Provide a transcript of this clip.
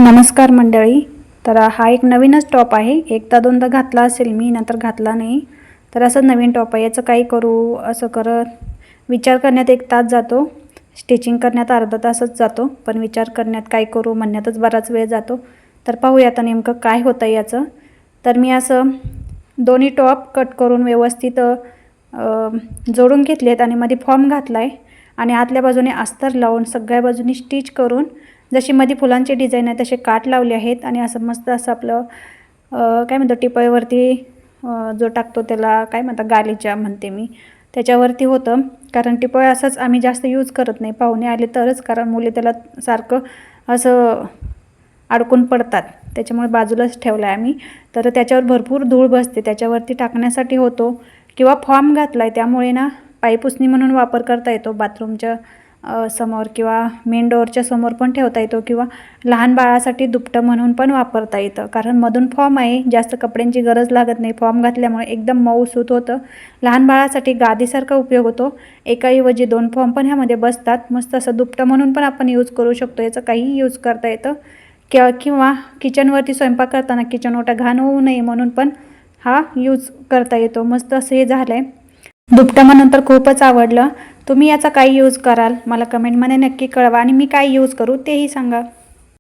नमस्कार मंडळी. तर हा एक नवीनच टॉप आहे. एकदा दोनदा घातला असेल मी, नंतर घातला नाही. तर असं नवीन टॉप आहे. याचं काही करू असं करत विचार करण्यात 1 तास जातो, स्टिचिंग करण्यात अर्धा तासच जातो, पण विचार करण्यात काय करू म्हणण्यातच बराच वेळ जातो. तर पाहूया आता नेमकं काय होतं याचं. तर मी असं दोन्ही टॉप कट करून व्यवस्थित जोडून घेतलेत आणि मध्ये फॉर्म घातला आहे आणि आतल्या बाजूने अस्तर लावून सगळ्या बाजूनी स्टिच करून जशी मध्ये फुलांची डिझाईन आहे तसे काट लावले आहेत आणि असं मस्त असं आपलं काय म्हणतो टिपाईवरती जो टाकतो त्याला काय म्हणतात गालीचा म्हणते मी, त्याच्यावरती होतं. कारण टिपाई असंच आम्ही जास्त यूज करत नाही, पाहुणे आले तरच, कारण मुली त्याला सारखं असं अडकून पडतात, त्याच्यामुळे बाजूलाच ठेवला आहे आम्ही. तर त्याच्यावर भरपूर धूळ बसते, त्याच्यावरती टाकण्यासाठी होतो. किंवा फॉर्म घातला आहे त्यामुळे ना पायपुसणी म्हणून वापर करता येतो. बाथरूमच्या समोर किंवा मेन डोअरच्या समोर पण ठेवता येतो किंवा लहान बाळासाठी दुपटं म्हणून पण वापरता येतं. कारण मधून फॉर्म आहे, जास्त कपड्यांची गरज लागत नाही. फॉर्म घातल्यामुळे एकदम मऊसूत होतं. लहान बाळासाठी गादीसारखा उपयोग होतो. एकाऐवजी 2 फॉर्म पण ह्यामध्ये बसतात. मस्त असं दुपटं म्हणून पण आपण यूज करू शकतो. याचं काहीही यूज करता येतं. किंवा किचनवरती स्वयंपाक करताना किचन ओटा घाण होऊ नये म्हणून पण हा यूज करता येतो. मस्त असं हे झालं आहे. दुपटं म्हणून तर खूपच आवडलं. तुम्ही याचा काय यूज कराल मला कमेंटमध्ये नक्की कळवा आणि मी काय यूज करू तेही सांगा.